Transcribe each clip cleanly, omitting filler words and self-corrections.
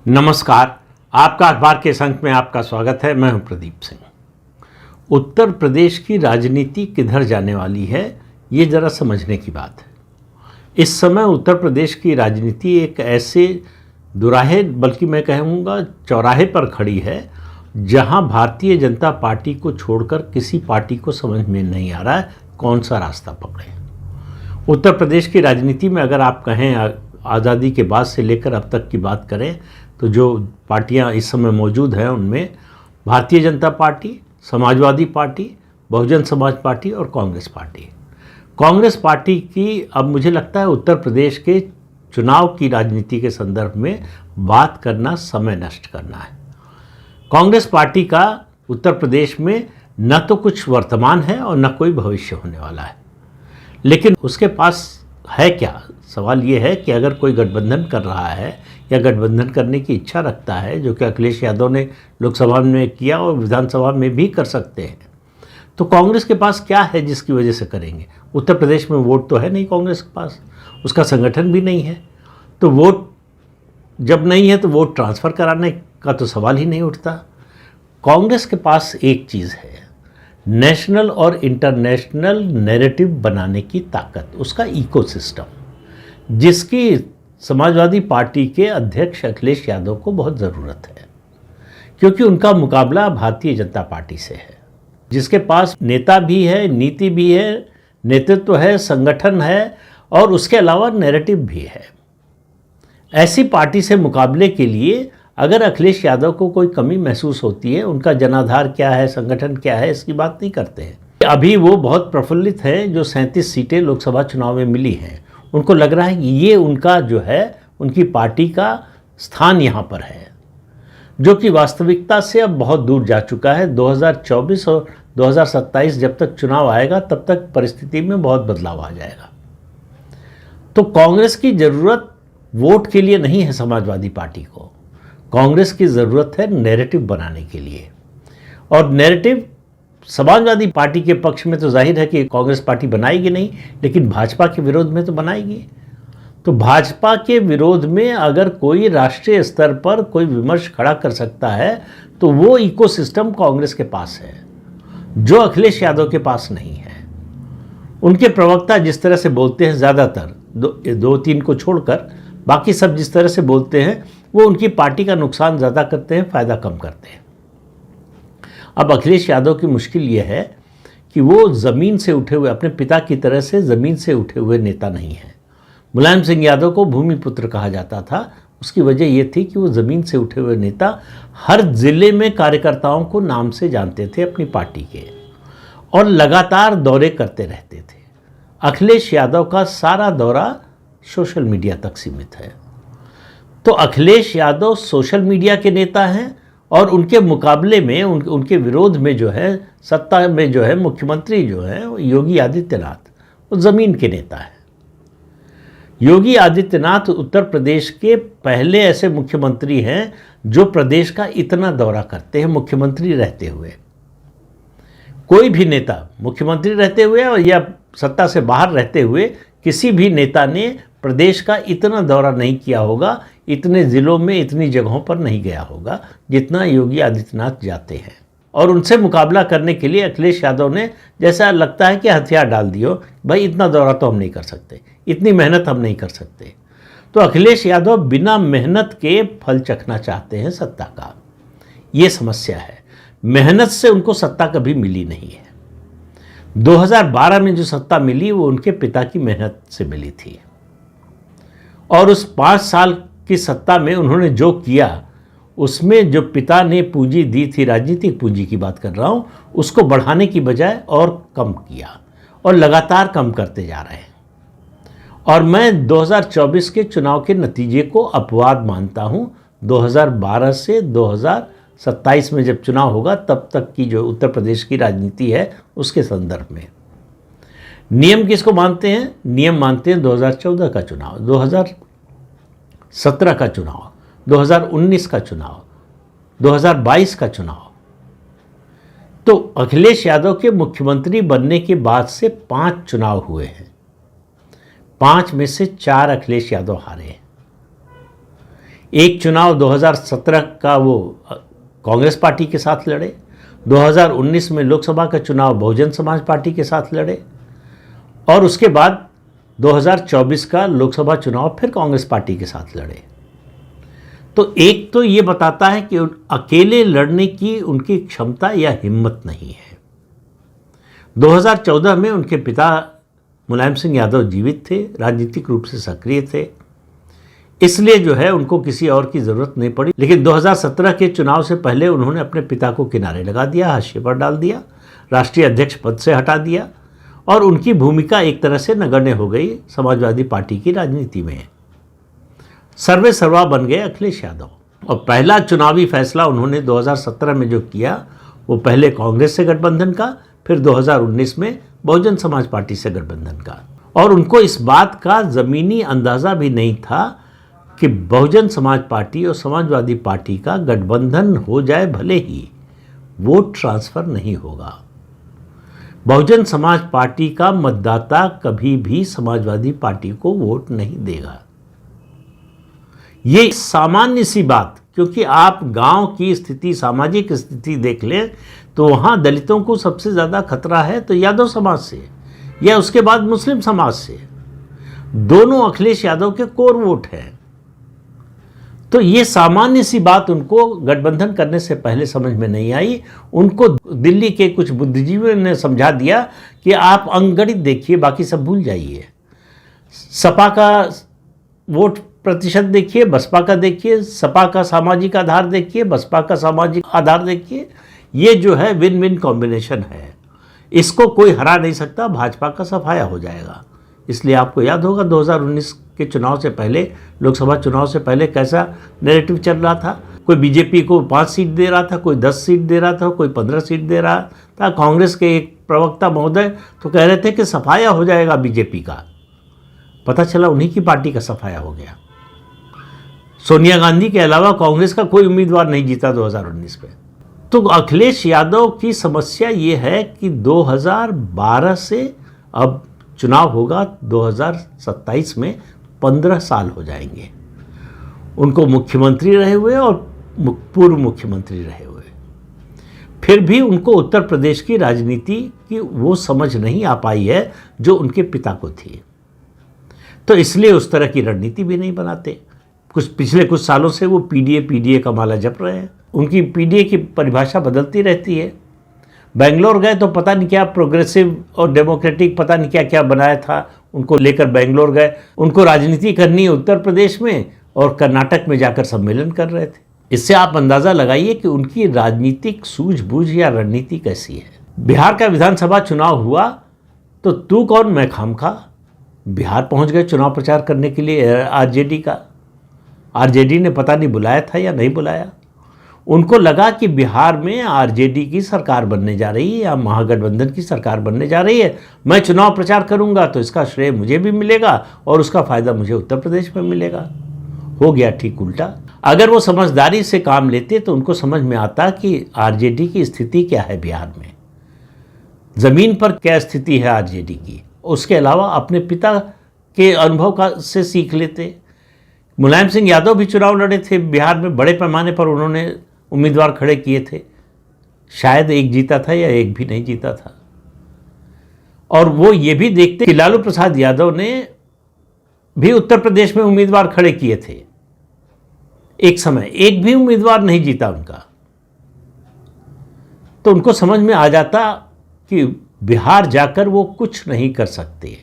नमस्कार। आपका अखबार के संक में आपका स्वागत है। मैं हूं प्रदीप सिंह। उत्तर प्रदेश की राजनीति किधर जाने वाली है, ये ज़रा समझने की बात है। इस समय उत्तर प्रदेश की राजनीति एक ऐसे दुराहे, बल्कि मैं कहूँगा चौराहे पर खड़ी है, जहां भारतीय जनता पार्टी को छोड़कर किसी पार्टी को समझ में नहीं आ रहा है कौन सा रास्ता पकड़े। उत्तर प्रदेश की राजनीति में अगर आप कहें आज़ादी के बाद से लेकर अब तक की बात करें तो जो पार्टियां इस समय मौजूद हैं उनमें Bharatiya Janata party, Samajwadi party, Bahujan Samaj party और कांग्रेस पार्टी। कांग्रेस पार्टी की अब मुझे लगता है उत्तर प्रदेश के चुनाव की राजनीति के संदर्भ में बात करना समय नष्ट करना है। कांग्रेस पार्टी का उत्तर प्रदेश में न तो कुछ वर्तमान है और न कोई भविष्य होने वाला है, लेकिन उसके पास है क्या? सवाल ये है कि अगर कोई गठबंधन कर रहा है या गठबंधन करने की इच्छा रखता है, जो कि अखिलेश यादव ने लोकसभा में किया और विधानसभा में भी कर सकते हैं, तो कांग्रेस के पास क्या है जिसकी वजह से करेंगे? उत्तर प्रदेश में वोट तो है नहीं कांग्रेस के पास, उसका संगठन भी नहीं है। तो वोट जब नहीं है तो वोट ट्रांसफ़र कराने का तो सवाल ही नहीं उठता। कांग्रेस के पास एक चीज़ है, नेशनल और इंटरनेशनल नैरेटिव बनाने की ताकत, उसका इकोसिस्टम, जिसकी समाजवादी पार्टी के अध्यक्ष अखिलेश यादव को बहुत ज़रूरत है, क्योंकि उनका मुकाबला भारतीय जनता पार्टी से है, जिसके पास नेता भी है, नीति भी है, नेतृत्व है, संगठन है और उसके अलावा नैरेटिव भी है। ऐसी पार्टी से मुकाबले के लिए अगर अखिलेश यादव को कोई कमी महसूस होती है, उनका जनाधार क्या है, संगठन क्या है, इसकी बात नहीं करते हैं। अभी वो बहुत प्रफुल्लित हैं जो 37 सीटें लोकसभा चुनाव में मिली हैं। उनको लग रहा है कि ये उनका जो है, उनकी पार्टी का स्थान यहाँ पर है, जो कि वास्तविकता से अब बहुत दूर जा चुका है। 2024 और 2027 जब तक चुनाव आएगा तब तक परिस्थिति में बहुत बदलाव आ जाएगा। तो कांग्रेस की ज़रूरत वोट के लिए नहीं है समाजवादी पार्टी को, कांग्रेस की ज़रूरत है नैरेटिव बनाने के लिए। और नैरेटिव समाजवादी पार्टी के पक्ष में तो जाहिर है कि कांग्रेस पार्टी बनाएगी नहीं, लेकिन भाजपा के विरोध में तो बनाएगी। तो भाजपा के विरोध में अगर कोई राष्ट्रीय स्तर पर कोई विमर्श खड़ा कर सकता है तो वो इकोसिस्टम कांग्रेस के पास है, जो अखिलेश यादव के पास नहीं है। उनके प्रवक्ता जिस तरह से बोलते हैं, ज़्यादातर दो तीन को छोड़कर बाकी सब जिस तरह से बोलते हैं, वो उनकी पार्टी का नुकसान ज़्यादा करते हैं, फ़ायदा कम करते हैं। अब अखिलेश यादव की मुश्किल ये है कि वो ज़मीन से उठे हुए, अपने पिता की तरह से ज़मीन से उठे हुए नेता नहीं हैं। मुलायम सिंह यादव को भूमिपुत्र कहा जाता था। उसकी वजह ये थी कि वो ज़मीन से उठे हुए नेता हर ज़िले में कार्यकर्ताओं को नाम से जानते थे अपनी पार्टी के, और लगातार दौरे करते रहते थे। अखिलेश यादव का सारा दौरा सोशल मीडिया तक सीमित है। तो अखिलेश यादव सोशल मीडिया के नेता हैं और उनके मुकाबले में, उनके विरोध में जो है, सत्ता में जो है, मुख्यमंत्री जो है योगी आदित्यनाथ, वो ज़मीन के नेता हैं। योगी आदित्यनाथ उत्तर प्रदेश के पहले ऐसे मुख्यमंत्री हैं जो प्रदेश का इतना दौरा करते हैं मुख्यमंत्री रहते हुए। कोई भी नेता मुख्यमंत्री रहते हुए या सत्ता से बाहर रहते हुए किसी भी नेता ने प्रदेश का इतना दौरा नहीं किया होगा, इतने ज़िलों में, इतनी जगहों पर नहीं गया होगा जितना योगी आदित्यनाथ जाते हैं। और उनसे मुकाबला करने के लिए अखिलेश यादव ने, जैसा लगता है कि हथियार डाल दियो, भाई इतना दौरा तो हम नहीं कर सकते, इतनी मेहनत हम नहीं कर सकते। तो अखिलेश यादव बिना मेहनत के फल चखना चाहते हैं सत्ता का, ये समस्या है। मेहनत से उनको सत्ता कभी मिली नहीं है। 2012 में जो सत्ता मिली वो उनके पिता की मेहनत से मिली थी, और उस 5 साल की सत्ता में उन्होंने जो किया, उसमें जो पिता ने पूंजी दी थी, राजनीतिक पूंजी की बात कर रहा हूँ, उसको बढ़ाने की बजाय और कम किया, और लगातार कम करते जा रहे हैं। और मैं 2024 के चुनाव के नतीजे को अपवाद मानता हूँ। 2012 से 2027 में जब चुनाव होगा तब तक की जो उत्तर प्रदेश की राजनीति है उसके संदर्भ में। नियम किसको मानते हैं? नियम मानते हैं 2014 का चुनाव, 2017 का चुनाव, 2019 का चुनाव, 2022 का चुनाव। तो अखिलेश यादव के मुख्यमंत्री बनने के बाद से 5 चुनाव हुए हैं, 5 में से 4 अखिलेश यादव हारे हैं। एक चुनाव 2017 का वो कांग्रेस पार्टी के साथ लड़े, 2019 में लोकसभा का चुनाव बहुजन समाज पार्टी के साथ लड़े, और उसके बाद 2024 का लोकसभा चुनाव फिर कांग्रेस पार्टी के साथ लड़े। तो एक तो ये बताता है कि अकेले लड़ने की उनकी क्षमता या हिम्मत नहीं है। 2014 में उनके पिता मुलायम सिंह यादव जीवित थे, राजनीतिक रूप से सक्रिय थे, इसलिए जो है उनको किसी और की ज़रूरत नहीं पड़ी। लेकिन 2017 के चुनाव से पहले उन्होंने अपने पिता को किनारे लगा दिया, हाशिए पर डाल दिया, राष्ट्रीय अध्यक्ष पद से हटा दिया, और उनकी भूमिका एक तरह से नगण्य हो गई समाजवादी पार्टी की राजनीति में। सर्वे सर्वा बन गए अखिलेश यादव। और पहला चुनावी फैसला उन्होंने 2017 में जो किया वो पहले कांग्रेस से गठबंधन का, फिर 2019 में बहुजन समाज पार्टी से गठबंधन का। और उनको इस बात का ज़मीनी अंदाज़ा भी नहीं था कि बहुजन समाज पार्टी और समाजवादी पार्टी का गठबंधन हो जाए भले ही वोट ट्रांसफ़र नहीं होगा। बहुजन समाज पार्टी का मतदाता कभी भी समाजवादी पार्टी को वोट नहीं देगा। ये सामान्य सी बात, क्योंकि आप गांव की स्थिति, सामाजिक स्थिति देख लें तो वहाँ दलितों को सबसे ज़्यादा खतरा है तो यादव समाज से, या उसके बाद मुस्लिम समाज से। दोनों अखिलेश यादव के कोर वोट हैं। तो ये सामान्य सी बात उनको गठबंधन करने से पहले समझ में नहीं आई। उनको दिल्ली के कुछ बुद्धिजीवियों ने समझा दिया कि आप अंकगणित देखिए, बाकी सब भूल जाइए। सपा का वोट प्रतिशत देखिए, बसपा का देखिए, सपा का सामाजिक आधार देखिए, बसपा का सामाजिक आधार देखिए। ये जो है विन विन कॉम्बिनेशन है, इसको कोई हरा नहीं सकता, भाजपा का सफाया हो जाएगा। इसलिए आपको याद होगा 2019 के चुनाव से पहले, लोकसभा चुनाव से पहले कैसा नैरेटिव चल रहा था। कोई बीजेपी को 5 सीट दे रहा था, कोई 10 सीट दे रहा था, कोई 15 सीट दे रहा था। कांग्रेस के एक प्रवक्ता महोदय तो कह रहे थे कि सफाया हो जाएगा बीजेपी का। पता चला उन्हीं की पार्टी का सफाया हो गया। सोनिया गांधी के अलावा कांग्रेस का कोई उम्मीदवार नहीं जीता 2019 में। तो अखिलेश यादव की समस्या ये है कि 2012 से अब चुनाव होगा 2027 में, 15 साल हो जाएंगे उनको मुख्यमंत्री रहे हुए और पूर्व मुख्यमंत्री रहे हुए। फिर भी उनको उत्तर प्रदेश की राजनीति की वो समझ नहीं आ पाई है जो उनके पिता को थी। तो इसलिए उस तरह की रणनीति भी नहीं बनाते। पिछले कुछ सालों से वो पीडीए का माला जप रहे हैं। उनकी पीडीए की परिभाषा बदलती रहती है। बेंगलोर गए तो पता नहीं क्या प्रोग्रेसिव और डेमोक्रेटिक पता नहीं क्या क्या बनाया था, उनको लेकर बेंगलोर गए। उनको राजनीति करनी है उत्तर प्रदेश में और कर्नाटक में जाकर सम्मेलन कर रहे थे। इससे आप अंदाज़ा लगाइए कि उनकी राजनीतिक सूझबूझ या रणनीति कैसी है। बिहार का विधानसभा चुनाव हुआ तो तू कौन मैं खामखा बिहार पहुंच गए चुनाव प्रचार करने के लिए। आरजेडी ने पता नहीं बुलाया था या नहीं बुलाया। उनको लगा कि बिहार में आरजेडी की सरकार बनने जा रही है या महागठबंधन की सरकार बनने जा रही है, मैं चुनाव प्रचार करूंगा तो इसका श्रेय मुझे भी मिलेगा और उसका फ़ायदा मुझे उत्तर प्रदेश में मिलेगा। हो गया ठीक उल्टा। अगर वो समझदारी से काम लेते तो उनको समझ में आता कि आरजेडी की स्थिति क्या है बिहार में, ज़मीन पर क्या स्थिति है आरजेडी की। उसके अलावा अपने पिता के अनुभव से सीख लेते। मुलायम सिंह यादव भी चुनाव लड़े थे बिहार में, बड़े पैमाने पर उन्होंने उम्मीदवार खड़े किए थे, शायद एक जीता था या एक भी नहीं जीता था। और वो ये भी देखते कि लालू प्रसाद यादव ने भी उत्तर प्रदेश में उम्मीदवार खड़े किए थे, एक समय एक भी उम्मीदवार नहीं जीता उनका। तो उनको समझ में आ जाता कि बिहार जाकर वो कुछ नहीं कर सकते,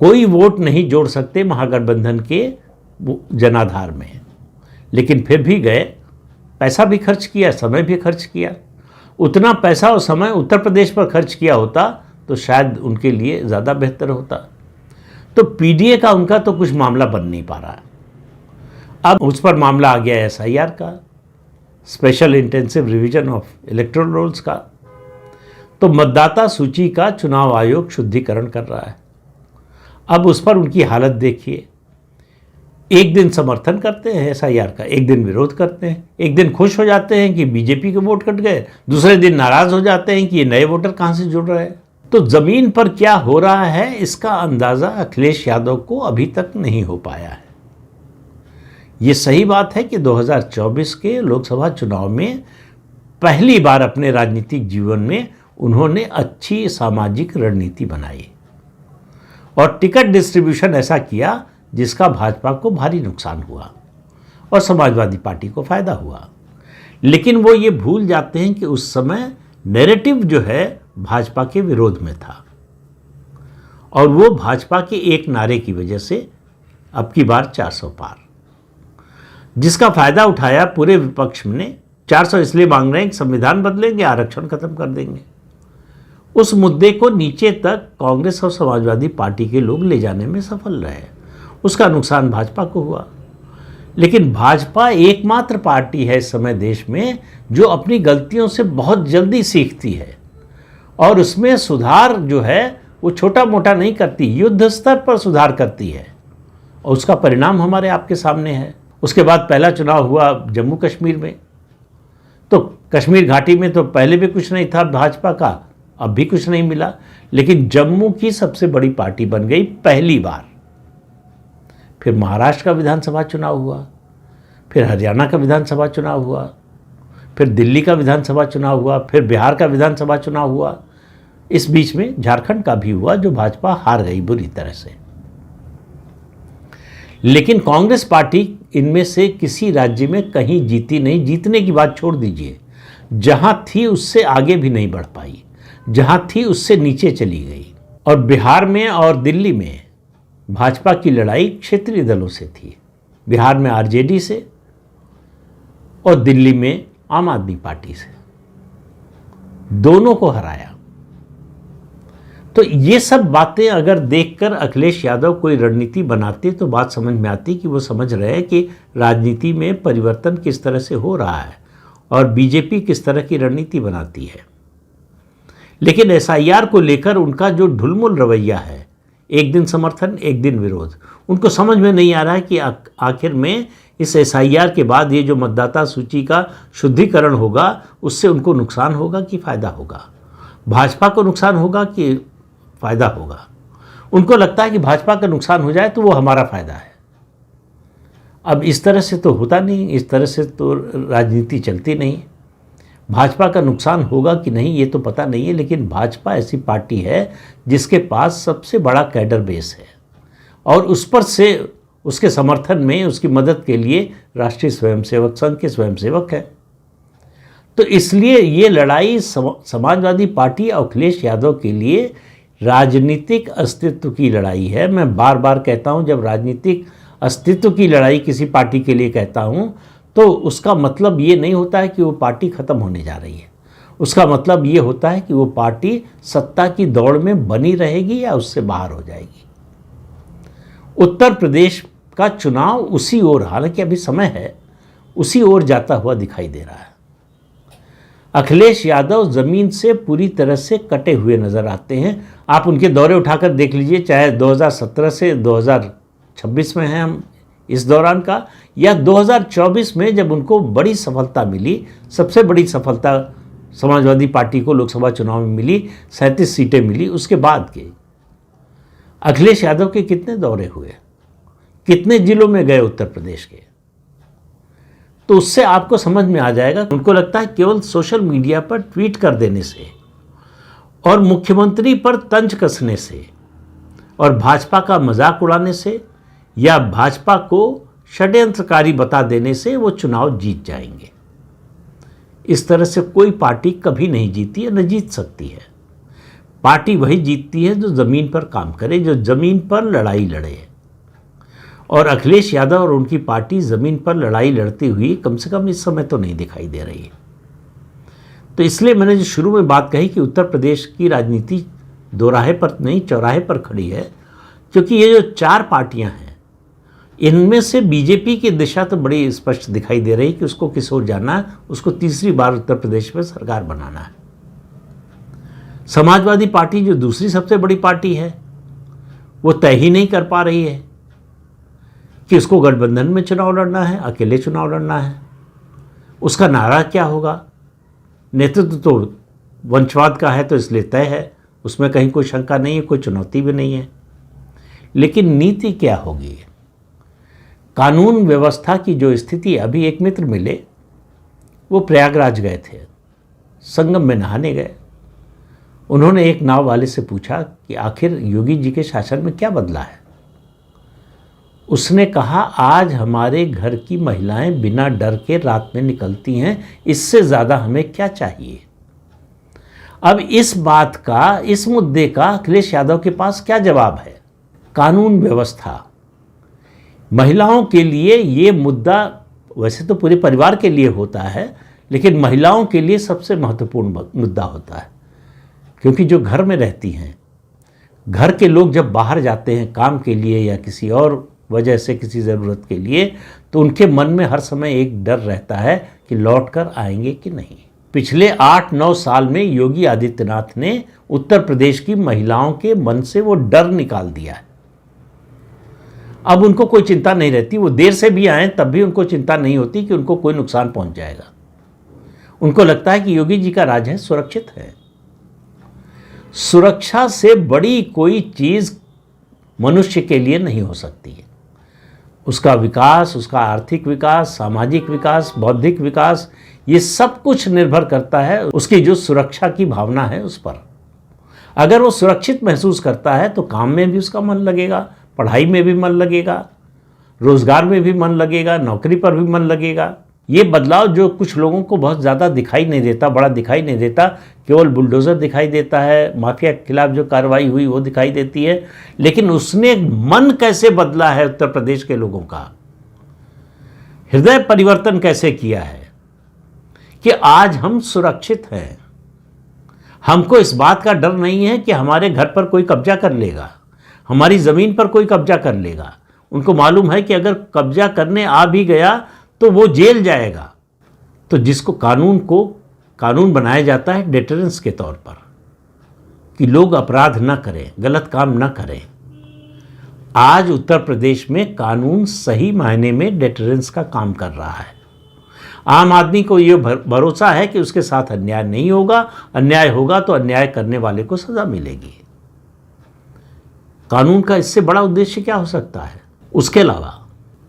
कोई वोट नहीं जोड़ सकते महागठबंधन के जनाधार में। लेकिन फिर भी गए, पैसा भी खर्च किया, समय भी खर्च किया। उतना पैसा और समय उत्तर प्रदेश पर खर्च किया होता तो शायद उनके लिए ज़्यादा बेहतर होता। तो पीडीए का उनका तो कुछ मामला बन नहीं पा रहा। अब उस पर मामला आ गया एसआईआर का, special intensive revision of electoral rolls का। तो मतदाता सूची का चुनाव आयोग शुद्धिकरण कर रहा है। अब उस पर उनकी हालत देखिए। एक दिन समर्थन करते हैं एसआईआर का, एक दिन विरोध करते हैं, एक दिन खुश हो जाते हैं कि बीजेपी के वोट कट गए, दूसरे दिन नाराज हो जाते हैं कि ये नए वोटर कहाँ से जुड़ रहे हैं। तो जमीन पर क्या हो रहा है इसका अंदाजा अखिलेश यादव को अभी तक नहीं हो पाया है। ये सही बात है कि 2024 के लोकसभा चुनाव में पहली बार अपने राजनीतिक जीवन में उन्होंने अच्छी सामाजिक रणनीति बनाई और टिकट डिस्ट्रीब्यूशन ऐसा किया जिसका भाजपा को भारी नुकसान हुआ और समाजवादी पार्टी को फायदा हुआ। लेकिन वो ये भूल जाते हैं कि उस समय नैरेटिव जो है भाजपा के विरोध में था और वो भाजपा के एक नारे की वजह से अब की बार 400 पार, जिसका फायदा उठाया पूरे विपक्ष ने। 400 इसलिए मांग रहे हैं कि संविधान बदलेंगे, आरक्षण खत्म कर देंगे। उस मुद्दे को नीचे तक कांग्रेस और समाजवादी पार्टी के लोग ले जाने में सफल रहे, उसका नुकसान भाजपा को हुआ। लेकिन भाजपा एकमात्र पार्टी है इस समय देश में जो अपनी गलतियों से बहुत जल्दी सीखती है और उसमें सुधार जो है वो छोटा मोटा नहीं करती, युद्ध स्तर पर सुधार करती है और उसका परिणाम हमारे आपके सामने है। उसके बाद पहला चुनाव हुआ जम्मू कश्मीर में, तो कश्मीर घाटी में तो पहले भी कुछ नहीं था भाजपा का, अब भी कुछ नहीं मिला, लेकिन जम्मू की सबसे बड़ी पार्टी बन गई पहली बार। फिर महाराष्ट्र का विधानसभा चुनाव हुआ, फिर हरियाणा का विधानसभा चुनाव हुआ, फिर दिल्ली का विधानसभा चुनाव हुआ, फिर बिहार का विधानसभा चुनाव हुआ। इस बीच में झारखंड का भी हुआ जो भाजपा हार गई बुरी तरह से। लेकिन कांग्रेस पार्टी इनमें से किसी राज्य में कहीं जीती नहीं, जीतने की बात छोड़ दीजिए, जहां थी उससे आगे भी नहीं बढ़ पाई, जहां थी उससे नीचे चली गई। और बिहार में और दिल्ली में भाजपा की लड़ाई क्षेत्रीय दलों से थी, बिहार में आरजेडी से और दिल्ली में आम आदमी पार्टी से, दोनों को हराया। तो ये सब बातें अगर देखकर अखिलेश यादव कोई रणनीति बनाते तो बात समझ में आती कि वो समझ रहे हैं कि राजनीति में परिवर्तन किस तरह से हो रहा है और बीजेपी किस तरह की रणनीति बनाती है। लेकिन एसआईआर को लेकर उनका जो ढुलमुल रवैया है, एक दिन समर्थन एक दिन विरोध, उनको समझ में नहीं आ रहा है कि आखिर में इस एसआईआर के बाद ये जो मतदाता सूची का शुद्धिकरण होगा उससे उनको नुकसान होगा कि फ़ायदा होगा, भाजपा को नुकसान होगा कि फ़ायदा होगा। उनको लगता है कि भाजपा का नुकसान हो जाए तो वो हमारा फ़ायदा है। अब इस तरह से तो होता नहीं, इस तरह से तो राजनीति चलती नहीं। भाजपा का नुकसान होगा कि नहीं ये तो पता नहीं है, लेकिन भाजपा ऐसी पार्टी है जिसके पास सबसे बड़ा कैडर बेस है और उस पर से उसके समर्थन में उसकी मदद के लिए राष्ट्रीय स्वयंसेवक संघ के स्वयंसेवक हैं। तो इसलिए ये लड़ाई समाजवादी पार्टी और अखिलेश यादव के लिए राजनीतिक अस्तित्व की लड़ाई है। मैं बार बार कहता हूं, जब राजनीतिक अस्तित्व की लड़ाई किसी पार्टी के लिए कहता हूं तो उसका मतलब ये नहीं होता है कि वो पार्टी ख़त्म होने जा रही है, उसका मतलब ये होता है कि वो पार्टी सत्ता की दौड़ में बनी रहेगी या उससे बाहर हो जाएगी। उत्तर प्रदेश का चुनाव उसी ओर, हालांकि अभी समय है, उसी ओर जाता हुआ दिखाई दे रहा है। अखिलेश यादव ज़मीन से पूरी तरह से कटे हुए नज़र आते हैं। आप उनके दौरे उठाकर देख लीजिए, चाहे 2017 से 2026 में हैं हम इस दौरान का, या 2024 में जब उनको बड़ी सफलता मिली, सबसे बड़ी सफलता समाजवादी पार्टी को लोकसभा चुनाव में मिली, 37 सीटें मिली, उसके बाद के अखिलेश यादव के कितने दौरे हुए, कितने जिलों में गए उत्तर प्रदेश के, तो उससे आपको समझ में आ जाएगा। उनको लगता है केवल सोशल मीडिया पर ट्वीट कर देने से और मुख्यमंत्री पर तंज कसने से और भाजपा का मजाक उड़ाने से या भाजपा को षड्यंत्रकारी बता देने से वो चुनाव जीत जाएंगे। इस तरह से कोई पार्टी कभी नहीं जीती है, न जीत सकती है। पार्टी वही जीतती है जो ज़मीन पर काम करे, जो ज़मीन पर लड़ाई लड़े। और अखिलेश यादव और उनकी पार्टी ज़मीन पर लड़ाई लड़ती हुई कम से कम इस समय तो नहीं दिखाई दे रही है। तो इसलिए मैंने जो शुरू में बात कही कि उत्तर प्रदेश की राजनीति दोराहे पर नहीं चौराहे पर खड़ी है, क्योंकि ये जो चार पार्टियां हैं इनमें से बीजेपी की दिशा तो बड़ी स्पष्ट दिखाई दे रही कि उसको किस ओर जाना है, उसको तीसरी बार उत्तर प्रदेश में सरकार बनाना है। समाजवादी पार्टी जो दूसरी सबसे बड़ी पार्टी है वो तय ही नहीं कर पा रही है कि उसको गठबंधन में चुनाव लड़ना है, अकेले चुनाव लड़ना है, उसका नारा क्या होगा। नेतृत्व तो वंशवाद का है तो इसलिए तय है, उसमें कहीं कोई शंका नहीं है, कोई चुनौती भी नहीं है। लेकिन नीति क्या होगी, कानून व्यवस्था की जो स्थिति, अभी एक मित्र मिले, वो प्रयागराज गए थे, संगम में नहाने गए। उन्होंने एक नाव वाले से पूछा कि आखिर योगी जी के शासन में क्या बदला है। उसने कहा, आज हमारे घर की महिलाएं बिना डर के रात में निकलती हैं, इससे ज़्यादा हमें क्या चाहिए। अब इस बात का, इस मुद्दे का अखिलेश यादव के पास क्या जवाब है। कानून व्यवस्था, महिलाओं के लिए ये मुद्दा वैसे तो पूरे परिवार के लिए होता है, लेकिन महिलाओं के लिए सबसे महत्वपूर्ण मुद्दा होता है, क्योंकि जो घर में रहती हैं, घर के लोग जब बाहर जाते हैं काम के लिए या किसी और वजह से, किसी ज़रूरत के लिए, तो उनके मन में हर समय एक डर रहता है कि लौट कर आएंगे कि नहीं। पिछले 8-9 साल में योगी आदित्यनाथ ने उत्तर प्रदेश की महिलाओं के मन से वो डर निकाल दिया है। अब उनको कोई चिंता नहीं रहती, वो देर से भी आए तब भी उनको चिंता नहीं होती कि उनको कोई नुकसान पहुंच जाएगा। उनको लगता है कि योगी जी का राज है, सुरक्षित है। सुरक्षा से बड़ी कोई चीज़ मनुष्य के लिए नहीं हो सकती है। उसका विकास, उसका आर्थिक विकास, सामाजिक विकास, बौद्धिक विकास, ये सब कुछ निर्भर करता है उसकी जो सुरक्षा की भावना है उस पर। अगर वो सुरक्षित महसूस करता है तो काम में भी उसका मन लगेगा, पढ़ाई में भी मन लगेगा, रोजगार में भी मन लगेगा, नौकरी पर भी मन लगेगा। ये बदलाव जो कुछ लोगों को बहुत ज़्यादा दिखाई नहीं देता, बड़ा दिखाई नहीं देता, केवल बुलडोज़र दिखाई देता है, माफिया के खिलाफ जो कार्रवाई हुई वो दिखाई देती है, लेकिन उसने मन कैसे बदला है उत्तर प्रदेश के लोगों का, हृदय परिवर्तन कैसे किया है कि आज हम सुरक्षित हैं। हमको इस बात का डर नहीं है कि हमारे घर पर कोई कब्जा कर लेगा, हमारी ज़मीन पर कोई कब्जा कर लेगा। उनको मालूम है कि अगर कब्जा करने आ भी गया तो वो जेल जाएगा। तो जिसको कानून बनाया जाता है डेटरेंस के तौर पर, कि लोग अपराध ना करें, गलत काम ना करें। आज उत्तर प्रदेश में कानून सही मायने में डेटरेंस का काम कर रहा है। आम आदमी को ये भरोसा है कि उसके साथ अन्याय नहीं होगा, अन्याय होगा तो अन्याय करने वाले को सजा मिलेगी। कानून का इससे बड़ा उद्देश्य क्या हो सकता है। उसके अलावा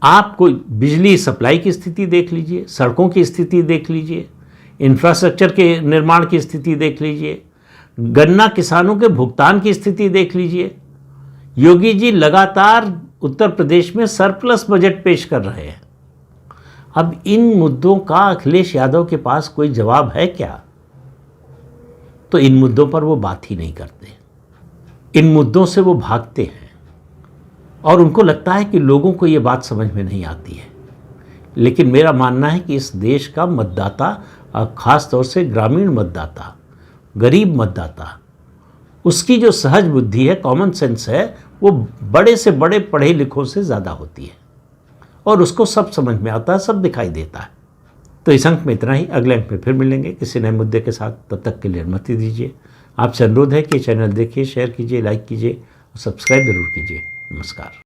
आप कोई बिजली सप्लाई की स्थिति देख लीजिए, सड़कों की स्थिति देख लीजिए, इंफ्रास्ट्रक्चर के निर्माण की स्थिति देख लीजिए, गन्ना किसानों के भुगतान की स्थिति देख लीजिए। योगी जी लगातार उत्तर प्रदेश में सरप्लस बजट पेश कर रहे हैं। अब इन मुद्दों का अखिलेश यादव के पास कोई जवाब है क्या? तो इन मुद्दों पर वो बात ही नहीं करते, इन मुद्दों से वो भागते हैं और उनको लगता है कि लोगों को ये बात समझ में नहीं आती है। लेकिन मेरा मानना है कि इस देश का मतदाता, ख़ास तौर से ग्रामीण मतदाता, गरीब मतदाता, उसकी जो सहज बुद्धि है, कॉमन सेंस है, वो बड़े से बड़े पढ़े लिखों से ज़्यादा होती है और उसको सब समझ में आता है, सब दिखाई देता है। तो इस अंक में इतना ही। अगले अंक में फिर मिलेंगे किसी नए मुद्दे के साथ। तब तक के लिए अनुमति दीजिए। आपसे अनुरोध है कि चैनल देखिए, शेयर कीजिए, लाइक कीजिए और सब्सक्राइब जरूर कीजिए। नमस्कार।